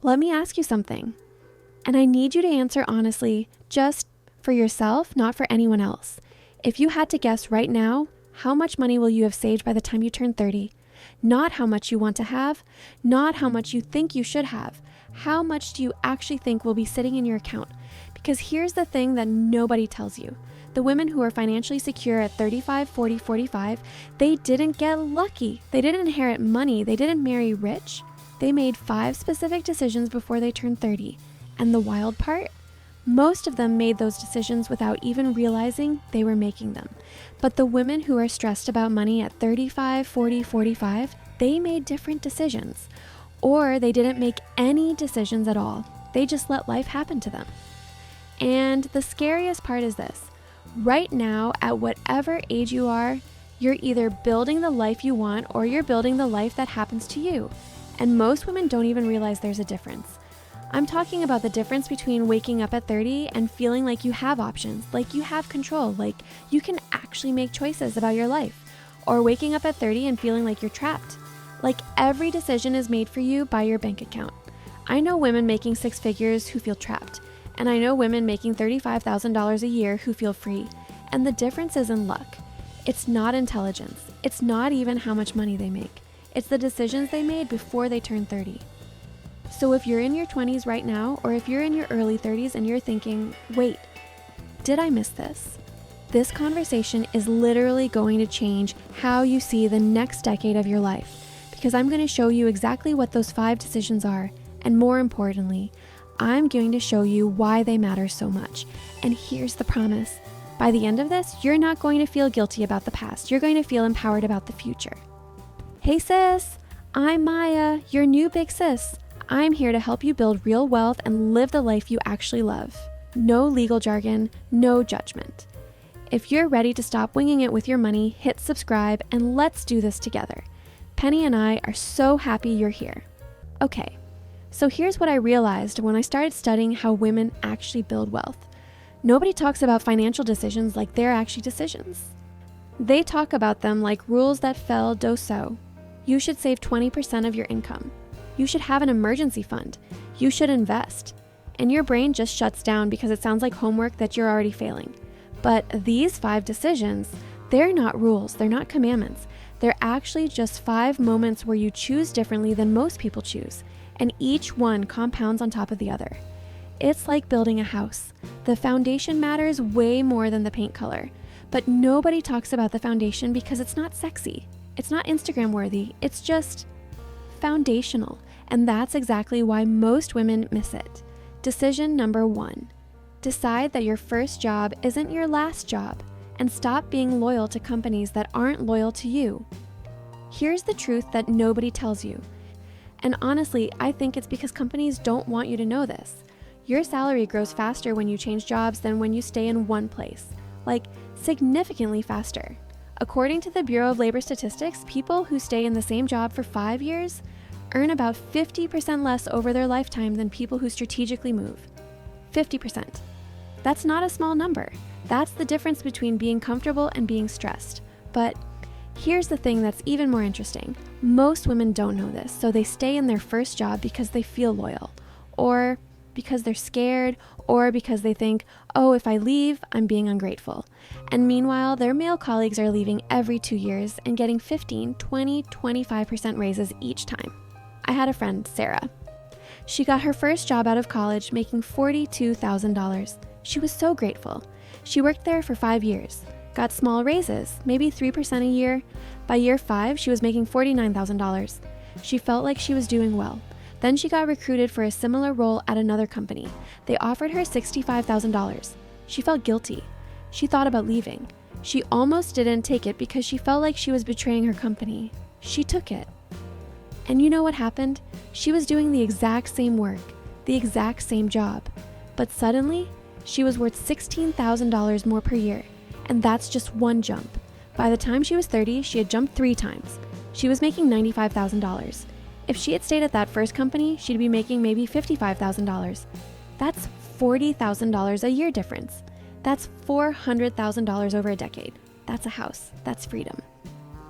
Let me ask you something. And I need you to answer honestly, just for yourself, not for anyone else. If you had to guess right now, how much money will you have saved by the time you turn 30? Not how much you want to have, not how much you think you should have. How much do you actually think will be sitting in your account? Because here's the thing that nobody tells you. The women who are financially secure at 35, 40, 45, they didn't get lucky. They didn't inherit money. They didn't marry rich. They made 5 specific decisions before they turned 30. And the wild part? Most of them made those decisions without even realizing they were making them. But the women who are stressed about money at 35, 40, 45, they made different decisions. Or they didn't make any decisions at all. They just let life happen to them. And the scariest part is this. Right now, at whatever age you are, you're either building the life you want or you're building the life that happens to you. And most women don't even realize there's a difference. I'm talking about the difference between waking up at 30 and feeling like you have options, like you have control, like you can actually make choices about your life, or waking up at 30 and feeling like you're trapped, like every decision is made for you by your bank account. I know women making 6 figures who feel trapped, and I know women making $35,000 a year who feel free, and the difference is in luck. It's not intelligence. It's not even how much money they make. It's the decisions they made before they turned 30. So if you're in your 20s right now, or if you're in your early 30s and you're thinking, wait, did I miss this? This conversation is literally going to change how you see the next decade of your life, because I'm going to show you exactly what those 5 decisions are, and more importantly, I'm going to show you why they matter so much. And here's the promise. By the end of this, you're not going to feel guilty about the past. You're going to feel empowered about the future. Hey sis, I'm Maya, your new Big Sis. I'm here to help you build real wealth and live the life you actually love. No legal jargon, no judgment. If you're ready to stop winging it with your money, hit subscribe and let's do this together. Penny and I are so happy you're here. Okay, so here's what I realized when I started studying how women actually build wealth. Nobody talks about financial decisions like they're actually decisions. They talk about them like rules that fell do-so. You should save 20% of your income. You should have an emergency fund. You should invest. And your brain just shuts down because it sounds like homework that you're already failing. But these 5 decisions, they're not rules, they're not commandments. They're actually just 5 moments where you choose differently than most people choose, and each one compounds on top of the other. It's like building a house. The foundation matters way more than the paint color, but nobody talks about the foundation because it's not sexy. It's not Instagram worthy, it's just foundational. And that's exactly why most women miss it. Decision number 1, decide that your first job isn't your last job, and stop being loyal to companies that aren't loyal to you. Here's the truth that nobody tells you. And honestly, I think it's because companies don't want you to know this. Your salary grows faster when you change jobs than when you stay in one place, like significantly faster. According to the Bureau of Labor Statistics, people who stay in the same job for 5 years earn about 50% less over their lifetime than people who strategically move. 50%. That's not a small number. That's the difference between being comfortable and being stressed. But here's the thing that's even more interesting. Most women don't know this, so they stay in their first job because they feel loyal, or because they're scared, or because they think, oh, if I leave, I'm being ungrateful. And meanwhile, their male colleagues are leaving every 2 years and getting 15, 20, 25% raises each time. I had a friend, Sarah. She got her first job out of college making $42,000. She was so grateful. She worked there for 5 years, got small raises, maybe 3% a year. By year 5, she was making $49,000. She felt like she was doing well. Then she got recruited for a similar role at another company. They offered her $65,000. She felt guilty. She thought about leaving. She almost didn't take it because she felt like she was betraying her company. She took it. And you know what happened? She was doing the exact same work, the exact same job. But suddenly, she was worth $16,000 more per year. And that's just one jump. By the time she was 30, she had jumped 3 times. She was making $95,000. If she had stayed at that first company, she'd be making maybe $55,000. That's $40,000 a year difference. That's $400,000 over a decade. That's a house. That's freedom.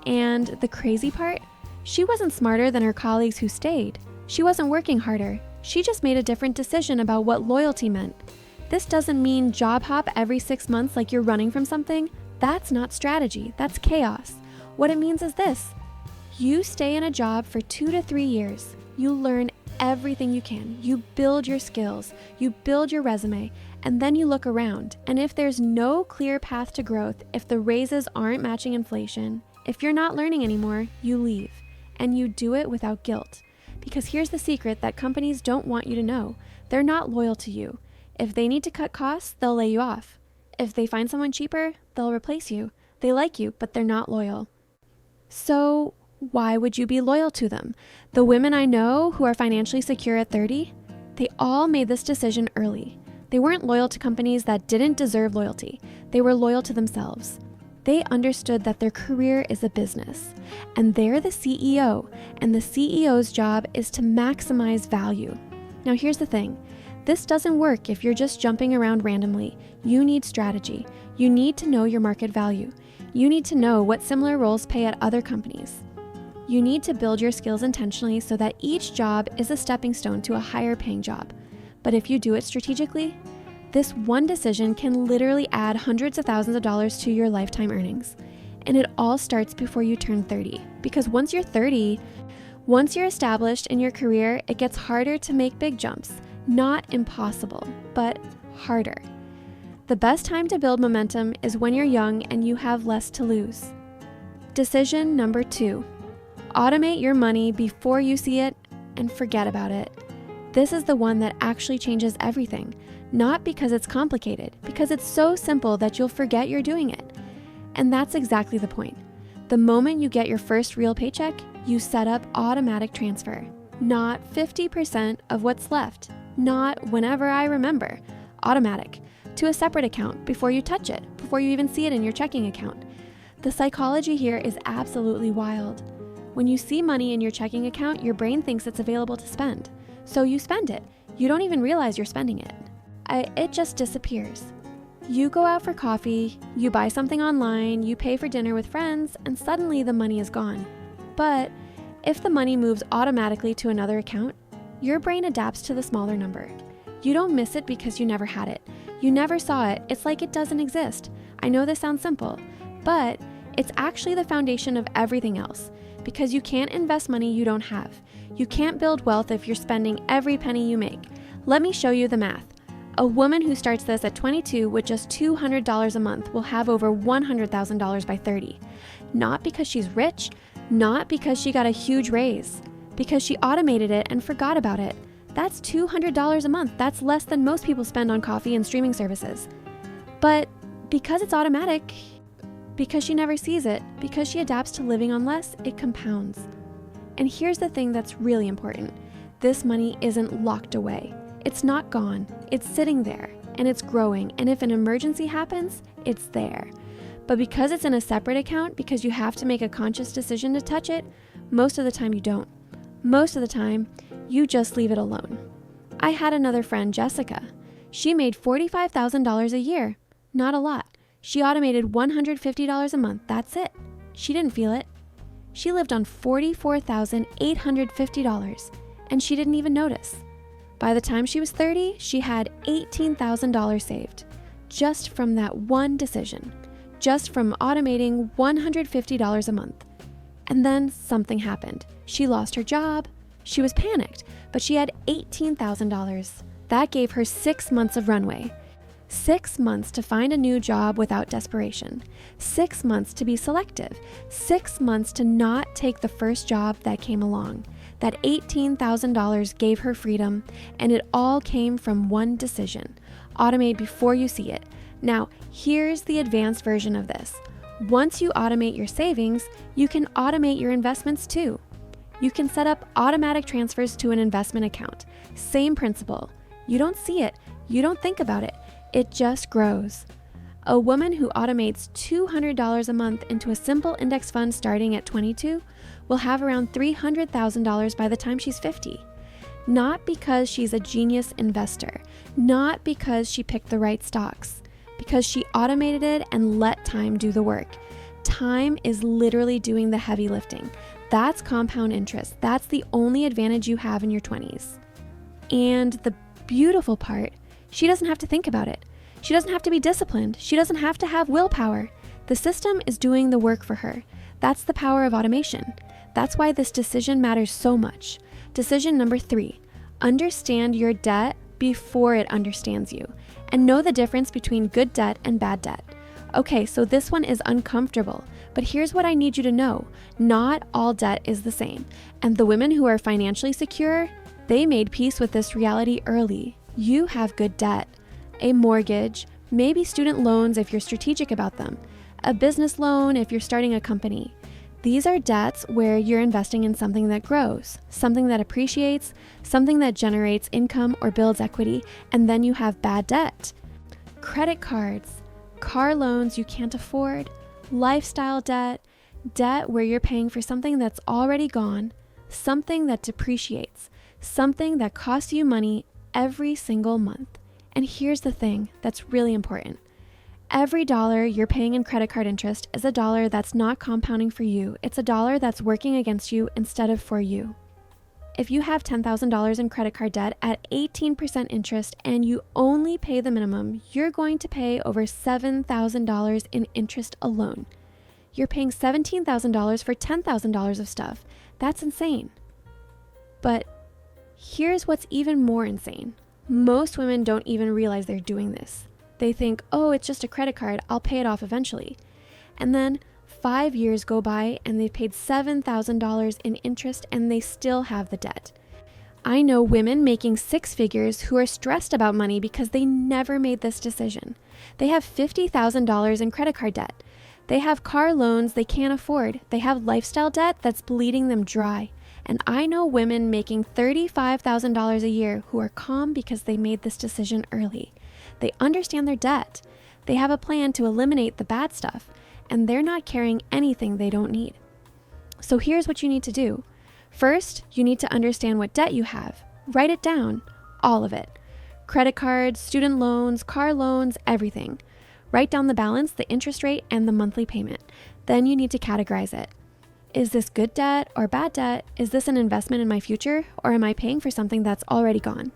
And the crazy part? She wasn't smarter than her colleagues who stayed. She wasn't working harder. She just made a different decision about what loyalty meant. This doesn't mean job hop every 6 months like you're running from something. That's not strategy, that's chaos. What it means is this: you stay in a job for 2 to 3 years. You learn everything you can. You build your skills, you build your resume, and then you look around. And if there's no clear path to growth, if the raises aren't matching inflation, if you're not learning anymore, you leave. And you do it without guilt. Because here's the secret that companies don't want you to know. They're not loyal to you. If they need to cut costs, they'll lay you off. If they find someone cheaper, they'll replace you. They like you, but they're not loyal. So why would you be loyal to them? The women I know who are financially secure at 30, they all made this decision early. They weren't loyal to companies that didn't deserve loyalty. They were loyal to themselves. They understood that their career is a business, and they're the CEO, and the CEO's job is to maximize value. Now here's the thing. This doesn't work if you're just jumping around randomly. You need strategy. You need to know your market value. You need to know what similar roles pay at other companies. You need to build your skills intentionally so that each job is a stepping stone to a higher paying job. But if you do it strategically, this one decision can literally add hundreds of thousands of dollars to your lifetime earnings. And it all starts before you turn 30. Because once you're 30, once you're established in your career, it gets harder to make big jumps. Not impossible, but harder. The best time to build momentum is when you're young and you have less to lose. Decision number 2. Automate your money before you see it and forget about it. This is the one that actually changes everything. Not because it's complicated, because it's so simple that you'll forget you're doing it. And that's exactly the point. The moment you get your first real paycheck, you set up automatic transfer. Not 50% of what's left. Not whenever I remember. Automatic. To a separate account before you touch it, before you even see it in your checking account. The psychology here is absolutely wild. When you see money in your checking account, your brain thinks it's available to spend. So you spend it. You don't even realize you're spending it. It just disappears. You go out for coffee, you buy something online, you pay for dinner with friends, and suddenly the money is gone. But if the money moves automatically to another account, your brain adapts to the smaller number. You don't miss it because you never had it. You never saw it. It's like it doesn't exist. I know this sounds simple, but it's actually the foundation of everything else. Because you can't invest money you don't have. You can't build wealth if you're spending every penny you make. Let me show you the math. A woman who starts this at 22 with just $200 a month will have over $100,000 by 30. Not because she's rich, not because she got a huge raise, because she automated it and forgot about it. That's $200 a month. That's less than most people spend on coffee and streaming services. But because it's automatic, because she never sees it, because she adapts to living on less, it compounds. And here's the thing that's really important. This money isn't locked away. It's not gone. It's sitting there, and it's growing. And if an emergency happens, it's there. But because it's in a separate account, because you have to make a conscious decision to touch it, most of the time you don't. Most of the time, you just leave it alone. I had another friend, Jessica. She made $45,000 a year. Not a lot. She automated $150 a month. That's it. She didn't feel it. She lived on $44,850, and she didn't even notice. By the time she was 30, she had $18,000 saved, just from that one decision, just from automating $150 a month. And then something happened. She lost her job. She was panicked, but she had $18,000. That gave her 6 months of runway. 6 months to find a new job without desperation. 6 months to be selective. 6 months to not take the first job that came along. That $18,000 gave her freedom, and it all came from one decision. Automate before you see it. Now, here's the advanced version of this. Once you automate your savings, you can automate your investments too. You can set up automatic transfers to an investment account. Same principle. You don't see it. You don't think about it. It just grows. A woman who automates $200 a month into a simple index fund starting at 22 will have around $300,000 by the time she's 50. Not because she's a genius investor, not because she picked the right stocks, because she automated it and let time do the work. Time is literally doing the heavy lifting. That's compound interest. That's the only advantage you have in your 20s. And the beautiful part, she doesn't have to think about it. She doesn't have to be disciplined. She doesn't have to have willpower. The system is doing the work for her. That's the power of automation. That's why this decision matters so much. Decision number 3, understand your debt before it understands you, and know the difference between good debt and bad debt. Okay, so this one is uncomfortable, but here's what I need you to know. Not all debt is the same, and the women who are financially secure, they made peace with this reality early. You have good debt, a mortgage, maybe student loans if you're strategic about them, a business loan if you're starting a company. These are debts where you're investing in something that grows, something that appreciates, something that generates income or builds equity, and then you have bad debt. Credit cards, car loans you can't afford, lifestyle debt, debt where you're paying for something that's already gone, something that depreciates, something that costs you money every single month. And here's the thing that's really important. Every dollar you're paying in credit card interest is a dollar that's not compounding for you. It's a dollar that's working against you instead of for you. If you have $10,000 in credit card debt at 18% interest and you only pay the minimum, you're going to pay over $7,000 in interest alone. You're paying $17,000 for $10,000 of stuff. That's insane. But here's what's even more insane. Most women don't even realize they're doing this. They think, oh, it's just a credit card, I'll pay it off eventually. And then 5 years go by and they've paid $7,000 in interest and they still have the debt. I know women making 6 figures who are stressed about money because they never made this decision. They have $50,000 in credit card debt. They have car loans they can't afford. They have lifestyle debt that's bleeding them dry. And I know women making $35,000 a year who are calm because they made this decision early. They understand their debt. They have a plan to eliminate the bad stuff, and they're not carrying anything they don't need. So here's what you need to do. First, you need to understand what debt you have. Write it down, all of it. Credit cards, student loans, car loans, everything. Write down the balance, the interest rate, and the monthly payment. Then you need to categorize it. Is this good debt or bad debt? Is this an investment in my future, or am I paying for something that's already gone?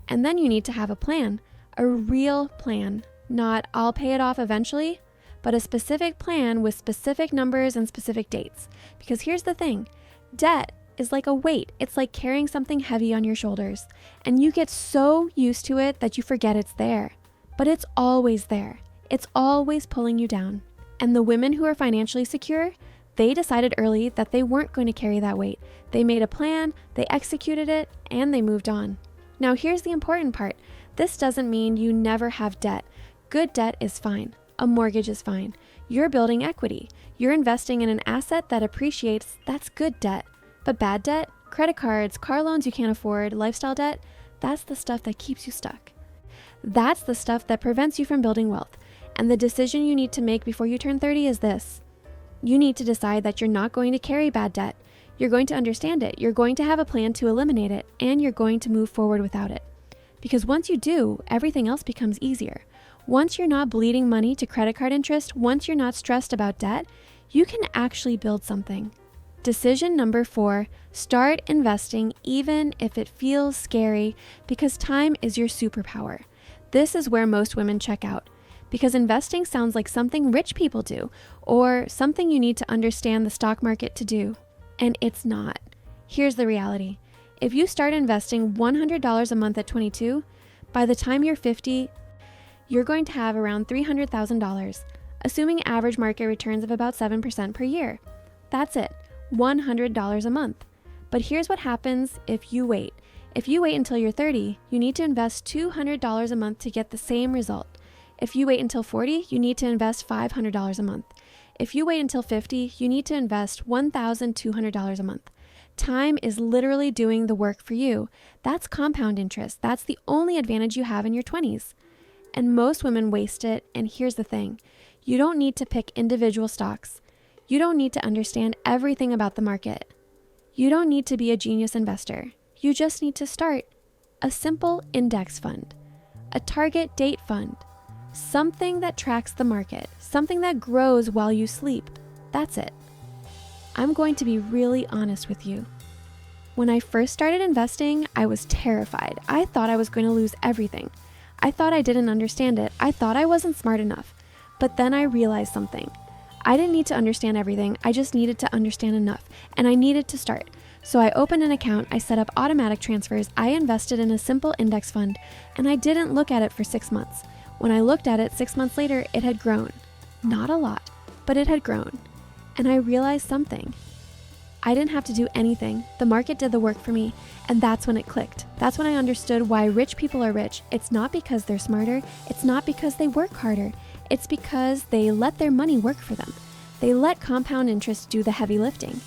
And then you need to have a plan. A real plan, not I'll pay it off eventually, but a specific plan with specific numbers and specific dates. Because here's the thing, debt is like a weight. It's like carrying something heavy on your shoulders, and you get so used to it that you forget it's there. But it's always there. It's always pulling you down. And the women who are financially secure, they decided early that they weren't going to carry that weight. They made a plan, they executed it, and they moved on. Now here's the important part. This doesn't mean you never have debt. Good debt is fine. A mortgage is fine. You're building equity. You're investing in an asset that appreciates. That's good debt. But bad debt, credit cards, car loans you can't afford, lifestyle debt, that's the stuff that keeps you stuck. That's the stuff that prevents you from building wealth. And the decision you need to make before you turn 30 is this. You need to decide that you're not going to carry bad debt. You're going to understand it. You're going to have a plan to eliminate it, and you're going to move forward without it. Because once you do, everything else becomes easier. Once you're not bleeding money to credit card interest, once you're not stressed about debt, you can actually build something. Decision number 4, start investing even if it feels scary, because time is your superpower. This is where most women check out, because investing sounds like something rich people do, or something you need to understand the stock market to do. And it's not. Here's the reality. If you start investing $100 a month at 22, by the time you're 50, you're going to have around $300,000, assuming average market returns of about 7% per year. That's it, $100 a month. But here's what happens if you wait. If you wait until you're 30, you need to invest $200 a month to get the same result. If you wait until 40, you need to invest $500 a month. If you wait until 50, you need to invest $1,200 a month. Time is literally doing the work for you. That's compound interest. That's the only advantage you have in your 20s. And most women waste it. And here's the thing. You don't need to pick individual stocks. You don't need to understand everything about the market. You don't need to be a genius investor. You just need to start. A simple index fund. A target date fund. Something that tracks the market. Something that grows while you sleep. That's it. I'm going to be really honest with you. When I first started investing, I was terrified. I thought I was going to lose everything. I thought I didn't understand it. I thought I wasn't smart enough. But then I realized something. I didn't need to understand everything. I just needed to understand enough, and I needed to start. So I opened an account, I set up automatic transfers, I invested in a simple index fund, and I didn't look at it for 6 months. When I looked at it 6 months later, it had grown. Not a lot, but it had grown. And I realized something. I didn't have to do anything. The market did the work for me, and that's when it clicked. That's when I understood why rich people are rich. It's not because they're smarter. It's not because they work harder. It's because they let their money work for them. They let compound interest do the heavy lifting.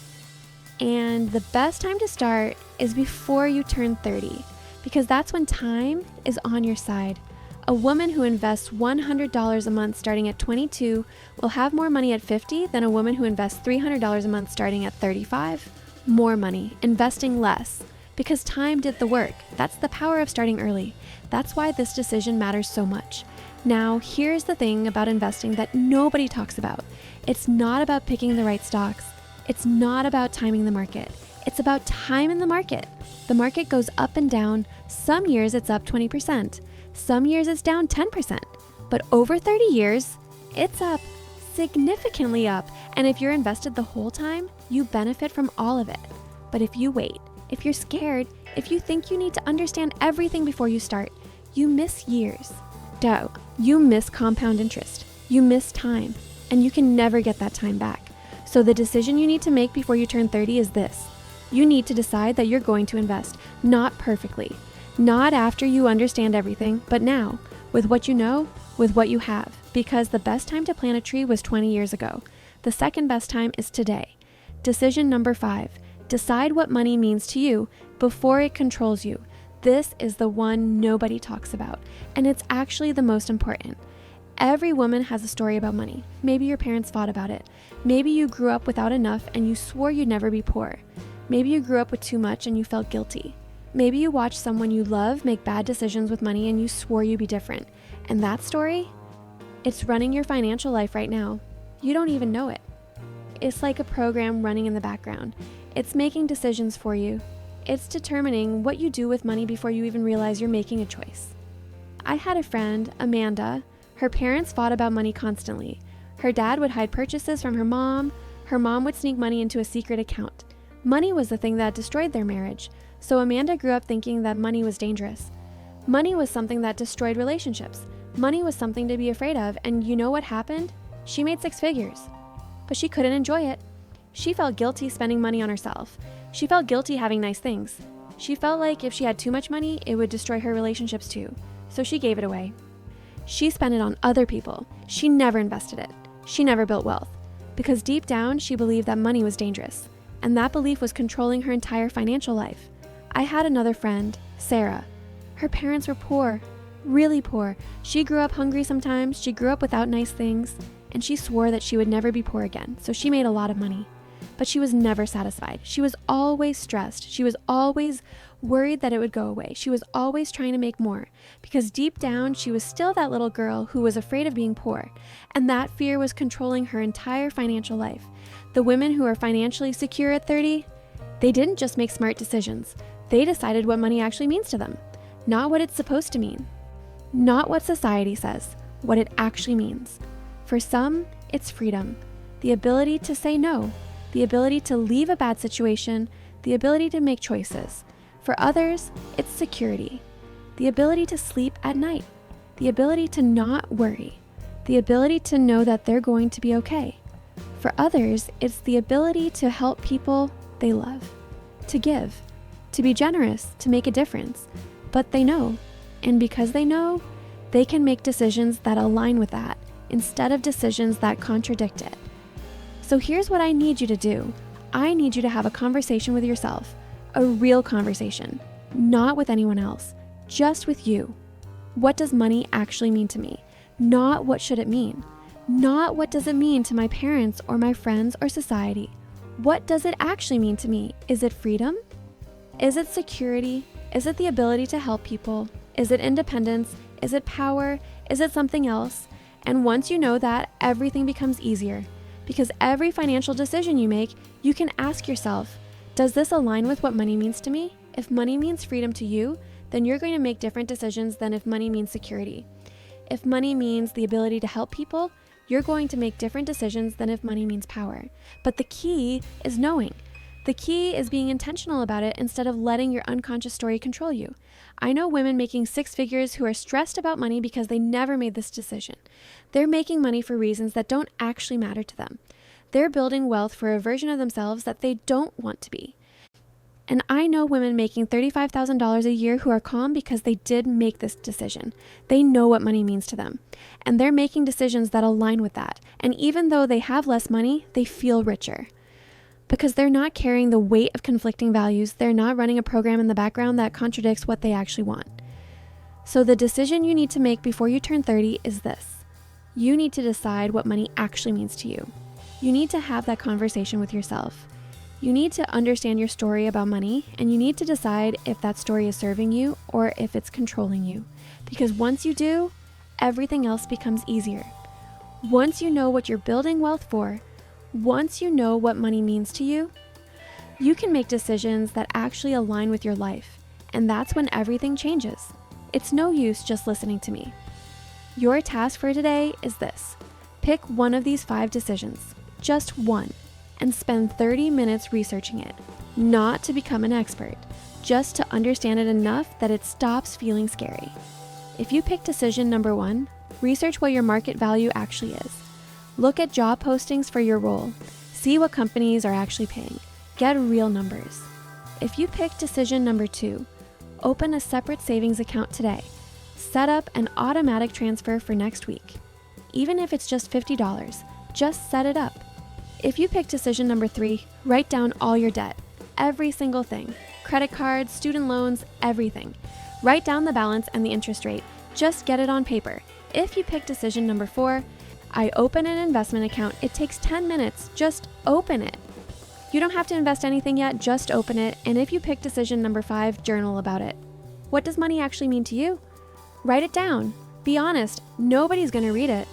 And the best time to start is before you turn 30, because that's when time is on your side. A woman who invests $100 a month starting at 22 will have more money at 50 than a woman who invests $300 a month starting at 35. More money, investing less, because time did the work. That's the power of starting early. That's why this decision matters so much. Now, here's the thing about investing that nobody talks about. It's not about picking the right stocks. It's not about timing the market. It's about time in the market. The market goes up and down. Some years it's up 20%. Some years it's down 10%. But over 30 years, it's up, significantly up. And if you're invested the whole time, you benefit from all of it. But if you wait, if you're scared, if you think you need to understand everything before you start, you miss years. You miss compound interest. You miss time. And you can never get that time back. So the decision you need to make before you turn 30 is this. You need to decide that you're going to invest, not perfectly, not after you understand everything, but now, with what you know, with what you have, because the best time to plant a tree was 20 years ago. The second best time is today. Decision number 5, decide what money means to you before it controls you. This is the one nobody talks about, and it's actually the most important. Every woman has a story about money. Maybe your parents fought about it. Maybe you grew up without enough and you swore you'd never be poor. Maybe you grew up with too much and you felt guilty. Maybe you watched someone you love make bad decisions with money and you swore you'd be different. And that story? It's running your financial life right now. You don't even know it. It's like a program running in the background. It's making decisions for you. It's determining what you do with money before you even realize you're making a choice. I had a friend, Amanda. Her parents fought about money constantly. Her dad would hide purchases from her mom. Her mom would sneak money into a secret account. Money was the thing that destroyed their marriage. So Amanda grew up thinking that money was dangerous. Money was something that destroyed relationships. Money was something to be afraid of. And you know what happened? She made 6 figures. But she couldn't enjoy it. She felt guilty spending money on herself. She felt guilty having nice things. She felt like if she had too much money, it would destroy her relationships too. So she gave it away. She spent it on other people. She never invested it. She never built wealth. Because deep down, she believed that money was dangerous. And that belief was controlling her entire financial life. I had another friend, Sarah. Her parents were poor, really poor. She grew up hungry sometimes. She grew up without nice things. And she swore that she would never be poor again. So she made a lot of money. But she was never satisfied. She was always stressed. She was always worried that it would go away. She was always trying to make more, because deep down, she was still that little girl who was afraid of being poor. And that fear was controlling her entire financial life. The women who are financially secure at 30, they didn't just make smart decisions. They decided what money actually means to them, not what it's supposed to mean, not what society says, what it actually means. For some, it's freedom, the ability to say no, the ability to leave a bad situation, the ability to make choices. For others, it's security, the ability to sleep at night, the ability to not worry, the ability to know that they're going to be okay. For others, it's the ability to help people they love, to give, to be generous, to make a difference. But they know, and because they know, they can make decisions that align with that instead of decisions that contradict it. So here's what I need you to do. I need you to have a conversation with yourself, a real conversation, not with anyone else, just with you. What does money actually mean to me? Not what should it mean? Not what does it mean to my parents or my friends or society? What does it actually mean to me? Is it freedom? Is it security? Is it the ability to help people? Is it independence? Is it power? Is it something else? And once you know that, everything becomes easier. Because every financial decision you make, you can ask yourself, Does this align with what money means to me? If money means freedom to you, then you're going to make different decisions than if money means security. If money means the ability to help people, you're going to make different decisions than if money means power. But the key is knowing. The key is being intentional about it instead of letting your unconscious story control you. I know women making 6 figures who are stressed about money because they never made this decision. They're making money for reasons that don't actually matter to them. They're building wealth for a version of themselves that they don't want to be. And I know women making $35,000 a year who are calm because they did make this decision. They know what money means to them. And they're making decisions that align with that. And even though they have less money, they feel richer. Because they're not carrying the weight of conflicting values. They're not running a program in the background that contradicts what they actually want. So the decision you need to make before you turn 30 is this. You need to decide what money actually means to you. You need to have that conversation with yourself. You need to understand your story about money, and you need to decide if that story is serving you or if it's controlling you. Because once you do, everything else becomes easier. Once you know what you're building wealth for, once you know what money means to you, you can make decisions that actually align with your life. And that's when everything changes. It's no use just listening to me. Your task for today is this. Pick one of these 5 decisions, just one. And spend 30 minutes researching it, not to become an expert, just to understand it enough that it stops feeling scary. If you pick decision number 1, research what your market value actually is. Look at job postings for your role. See what companies are actually paying. Get real numbers. If you pick decision number 2, open a separate savings account today. Set up an automatic transfer for next week. Even if it's just $50, just set it up. If you pick decision number 3, write down all your debt, every single thing, credit cards, student loans, everything. Write down the balance and the interest rate. Just get it on paper. If you pick decision number 4, I open an investment account. It takes 10 minutes. Just open it. You don't have to invest anything yet, just open it. And if you pick decision number 5, journal about it. What does money actually mean to you? Write it down. Be honest. Nobody's going to read it.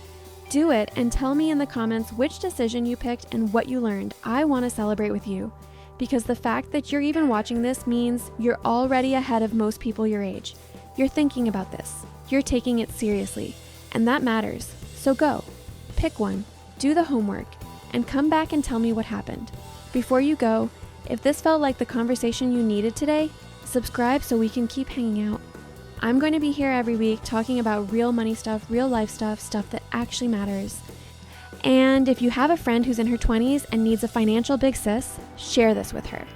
Do it and tell me in the comments which decision you picked and what you learned. I want to celebrate with you because the fact that you're even watching this means you're already ahead of most people your age. You're thinking about this. You're taking it seriously, and that matters. So go, pick one, do the homework, and come back and tell me what happened. Before you go, if this felt like the conversation you needed today, subscribe so we can keep hanging out. I'm going to be here every week talking about real money stuff, real life stuff, stuff that actually matters. And if you have a friend who's in her 20s and needs a financial big sis, share this with her.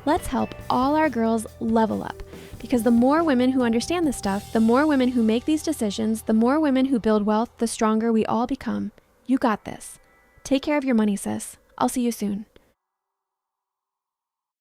Let's help all our girls level up. Because the more women who understand this stuff, the more women who make these decisions, the more women who build wealth, the stronger we all become. You got this. Take care of your money, sis. I'll see you soon.